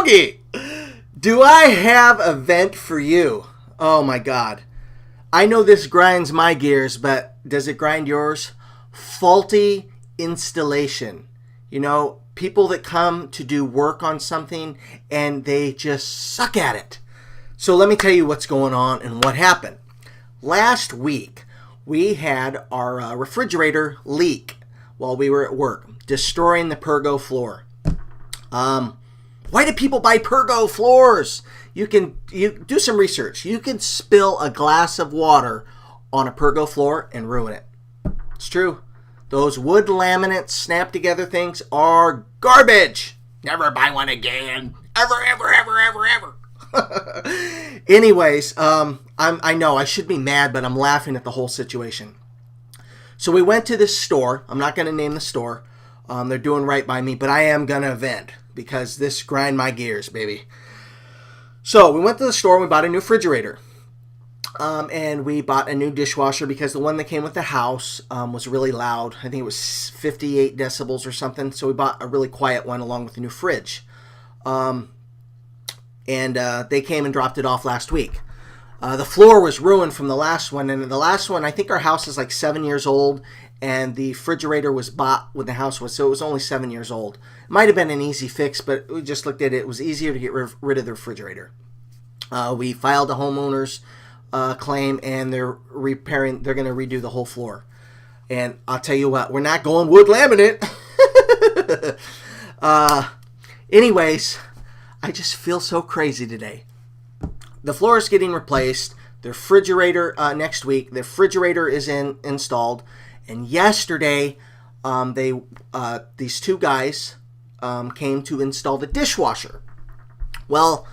Yogi, do I have a vent for you? Oh my God. I know this grinds my gears, but does it grind yours? Faulty installation. You know, people that come to do work on something and they just suck at it. So let me tell you what's going on and what happened. Last week, we had our refrigerator leak while we were at work, destroying the Pergo floor. Why do people buy Pergo floors? You do some research. You can spill a glass of water on a Pergo floor and ruin it. It's true. Those wood laminate snap together things are garbage. Never buy one again. Ever, ever, ever, ever, ever. Anyways, I know I should be mad, but I'm laughing at the whole situation. So we went to this store. I'm not going to name the store. They're doing right by me, but I am going to vent because this grind my gears, baby. So we went to the store and we bought a new refrigerator. And we bought a new dishwasher because the one that came with the house was really loud. I think it was 58 decibels or something. So we bought a really quiet one along with the new fridge. And they came and dropped it off last week. The floor was ruined from the last one. And the last one, I think our house is like 7 years old. And the refrigerator was bought when the house was, so it was only 7 years old. It might have been an easy fix, but we just looked at it. It was easier to get rid of the refrigerator. We filed a homeowner's claim, and they're going to redo the whole floor. And I'll tell you what, we're not going wood laminate. Anyways, I just feel so crazy today. The floor is getting replaced. The refrigerator next week. The refrigerator is installed. And yesterday, these two guys came to install the dishwasher. Well,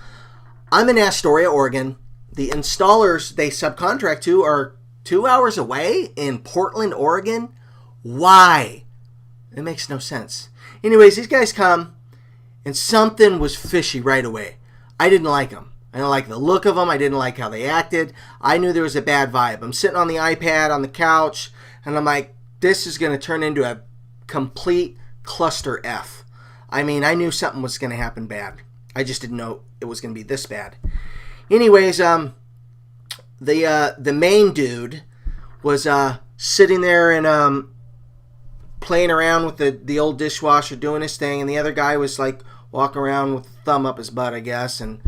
I'm in Astoria, Oregon. The installers they subcontract to are 2 hours away in Portland, Oregon. Why? It makes no sense. Anyways, these guys come, and something was fishy right away. I didn't like them. I didn't like the look of them. I didn't like how they acted. I knew there was a bad vibe. I'm sitting on the iPad on the couch, and I'm like, this is going to turn into a complete cluster F. I mean, I knew something was going to happen bad. I just didn't know it was going to be this bad. Anyways, the main dude was sitting there and playing around with the old dishwasher, doing his thing, and the other guy was like walking around with a thumb up his butt, I guess. And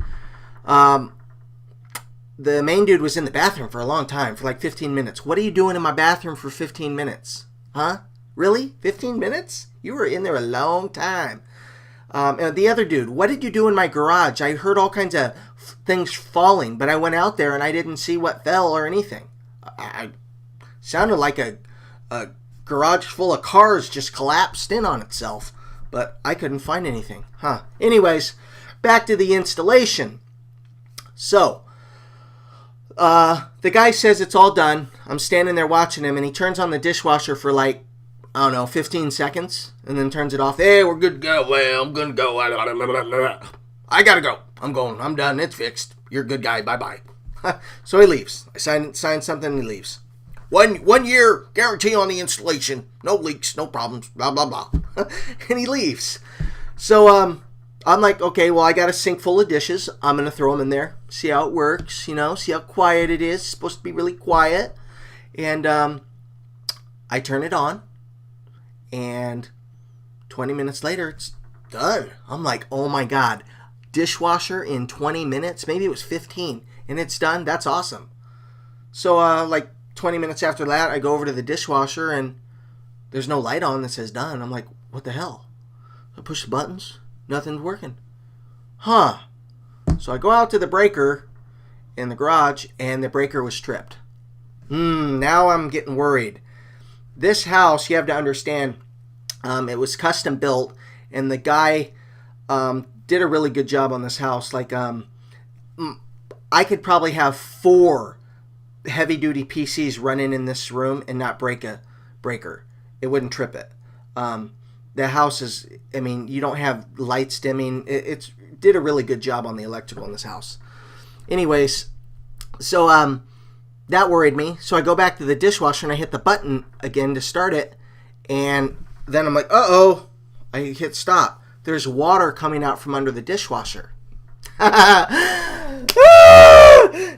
the main dude was in the bathroom for a long time, for like 15 minutes. What are you doing in my bathroom for 15 minutes? Huh? Really? 15 minutes? You were in there a long time. And the other dude, what did you do in my garage? I heard all kinds of things falling, but I went out there and I didn't see what fell or anything. I sounded like a garage full of cars just collapsed in on itself, but I couldn't find anything. Huh. Anyways, back to the installation. So, the guy says it's all done. I'm standing there watching him, and he turns on the dishwasher for like, I don't know, 15 seconds, and then turns it off. Hey, we're good to go. Well, I'm going to go. I got to go. I'm going. I'm done. It's fixed. You're a good guy. Bye-bye. So he leaves. I sign something, and he leaves. 1 year guarantee on the installation. No leaks, no problems, blah, blah, blah. And he leaves. So, I'm like, okay, well, I got a sink full of dishes. I'm going to throw them in there, see how it works, see how quiet it is. It's supposed to be really quiet. And I turn it on, and 20 minutes later, it's done. I'm like, oh my God, dishwasher in 20 minutes? Maybe it was 15, and it's done? That's awesome. So, like 20 minutes after that, I go over to the dishwasher, and there's no light on that says done. I'm like, what the hell? I push the buttons. Nothing's working. Huh. So I go out to the breaker in the garage, and the breaker was tripped. Now I'm getting worried. This house, you have to understand, it was custom built, and the guy did a really good job on this house. Like, I could probably have 4 heavy-duty PCs running in this room and not break a breaker. It wouldn't trip it. The house is, I mean, you don't have lights dimming. It did a really good job on the electrical in this house. Anyways, so that worried me. So I go back to the dishwasher and I hit the button again to start it. And then I'm like, uh-oh. I hit stop. there's water coming out from under the dishwasher.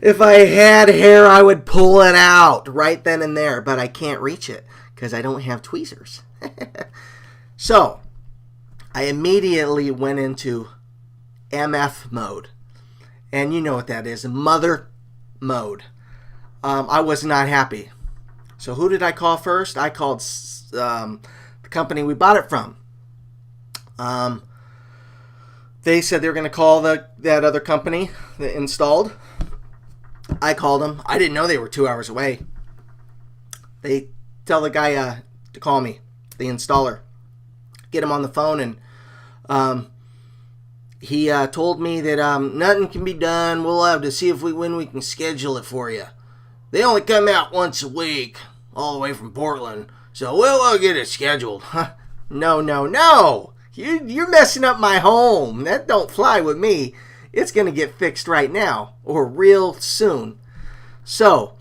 If I had hair, I would pull it out right then and there, but I can't reach it because I don't have tweezers. So I immediately went into MF mode. And you know what that is, mother mode. I was not happy. So who did I call first? I called the company we bought it from. They said they were going to call that other company that installed. I called them. I didn't know they were 2 hours away. They tell the guy to call me, the installer. Get him on the phone, and he told me that nothing can be done. We'll have to see when we can schedule it for you. They only come out once a week, all the way from Portland. So we'll get it scheduled. No. You're messing up my home. That don't fly with me. It's going to get fixed right now or real soon. So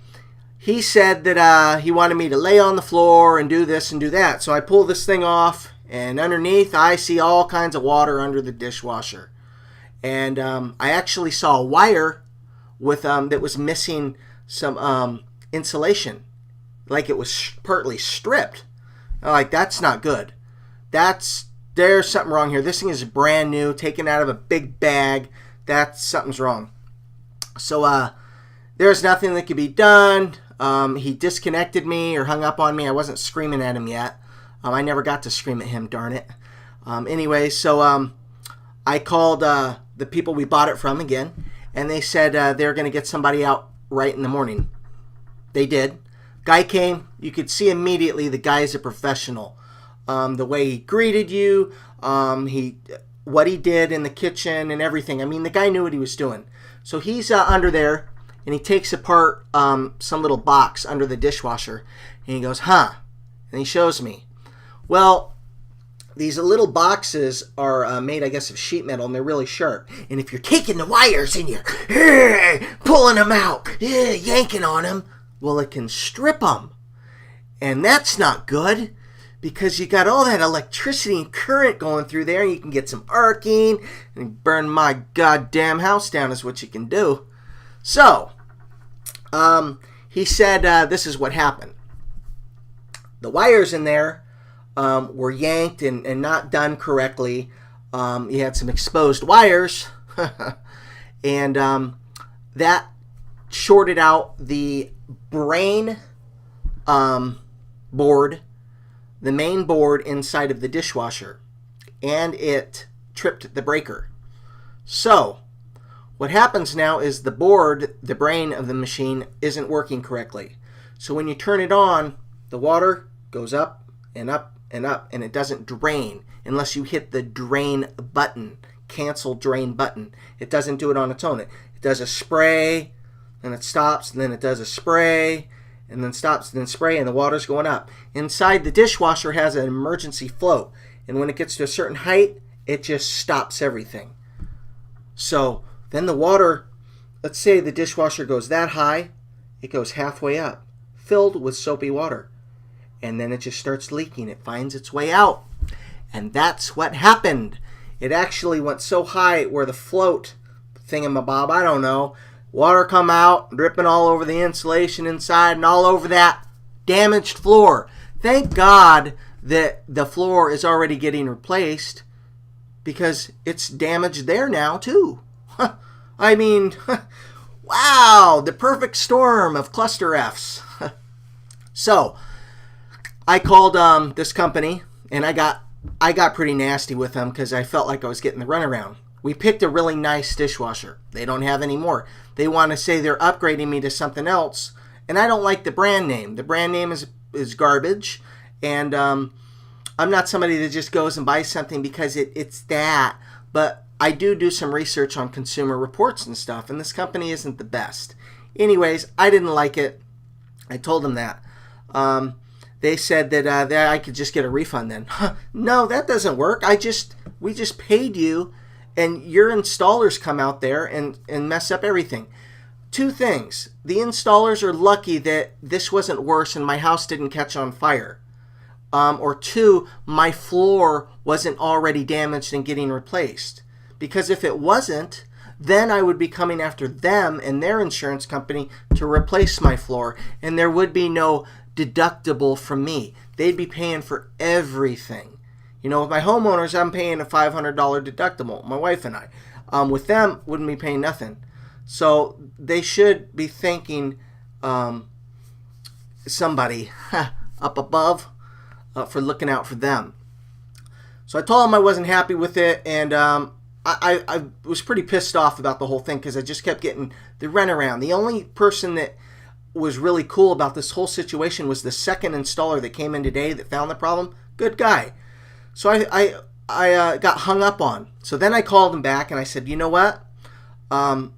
he said that he wanted me to lay on the floor and do this and do that. So I pull this thing off, and underneath I see all kinds of water under the dishwasher. And I actually saw a wire with that was missing some insulation, like it was partly stripped. I'm like, that's not good. There's something wrong here. This thing is brand new, taken out of a big bag. Something's wrong. So there's nothing that could be done. He disconnected me or hung up on me. I wasn't screaming at him yet. I never got to scream at him, darn it. Anyway, so I called the people we bought it from again, and they said they're going to get somebody out right in the morning. They did. Guy came. You could see immediately the guy is a professional. The way he greeted you, what he did in the kitchen and everything. I mean, the guy knew what he was doing. So he's under there, and he takes apart some little box under the dishwasher, and he goes, and he shows me. Well, these little boxes are made, I guess, of sheet metal, and they're really sharp. And if you're taking the wires and you're pulling them out, yanking on them, well, it can strip them. And that's not good, because you got all that electricity and current going through there, and you can get some arcing and burn my goddamn house down is what you can do. So, he said this is what happened. The wires in there were yanked and not done correctly. You had some exposed wires, and that shorted out the brain board, the main board inside of the dishwasher, and it tripped the breaker. So what happens now is the board, the brain of the machine, isn't working correctly. So when you turn it on, the water goes up and up and up, and it doesn't drain unless you hit the drain button, cancel drain button. It doesn't do it on its own. It does a spray, and it stops, and then it does a spray, and then stops, and then spray, and the water's going up. Inside the dishwasher has an emergency float, and when it gets to a certain height, it just stops everything. So then the water, let's say the dishwasher goes that high, it goes halfway up, filled with soapy water. And then it just starts leaking. It finds its way out. And that's what happened. It actually went so high where the float thingamabob, I don't know, water come out, dripping all over the insulation inside and all over that damaged floor. Thank God that the floor is already getting replaced, because it's damaged there now too. I mean, wow, the perfect storm of cluster Fs. So I called this company, and I got pretty nasty with them because I felt like I was getting the runaround. We picked a really nice dishwasher. They don't have any more. They want to say they're upgrading me to something else, and I don't like the brand name. The brand name is garbage, and I'm not somebody that just goes and buys something because it's that. But I do some research on Consumer Reports and stuff, and this company isn't the best. Anyways, I didn't like it. I told them that. They said that I could just get a refund then. No, that doesn't work. We just paid you, and your installers come out there and mess up everything. Two things. The installers are lucky that this wasn't worse and my house didn't catch on fire. or two, my floor wasn't already damaged and getting replaced. Because if it wasn't, then I would be coming after them and their insurance company to replace my floor, and there would be no deductible from me. They'd be paying for everything. You know, with my homeowners, I'm paying a $500 deductible, my wife and I. With them, wouldn't be paying nothing. So they should be thanking somebody up above for looking out for them. So I told them I wasn't happy with it, and I was pretty pissed off about the whole thing because I just kept getting the runaround. The only person that was really cool about this whole situation was the second installer that came in today that found the problem. Good guy. So I got hung up on. So then I called him back and I said, you know what? I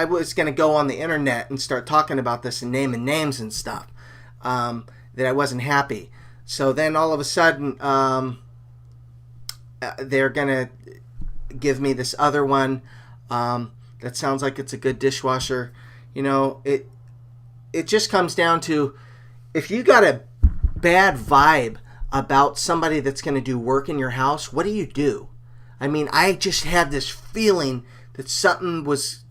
was going to go on the internet and start talking about this and naming names and stuff, that I wasn't happy. So then all of a sudden, they're going to give me this other one that sounds like it's a good dishwasher. You know, it just comes down to, if you got a bad vibe about somebody that's going to do work in your house, what do? I mean, I just had this feeling that something was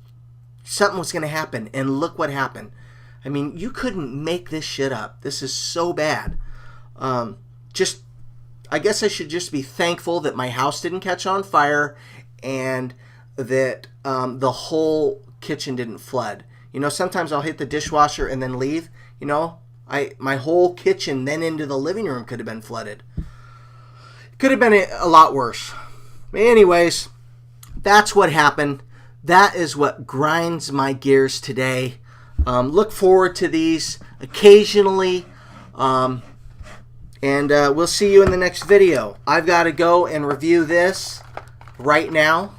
going to happen, and look what happened. I mean, you couldn't make this shit up. This is so bad. I guess I should just be thankful that my house didn't catch on fire and that the whole kitchen didn't flood. You know, sometimes I'll hit the dishwasher and then leave. You know, my whole kitchen then into the living room could have been flooded. Could have been a lot worse. But anyways, that's what happened. That is what grinds my gears today. Look forward to these occasionally. And we'll see you in the next video. I've got to go and review this right now.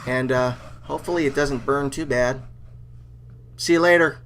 And hopefully it doesn't burn too bad. See you later.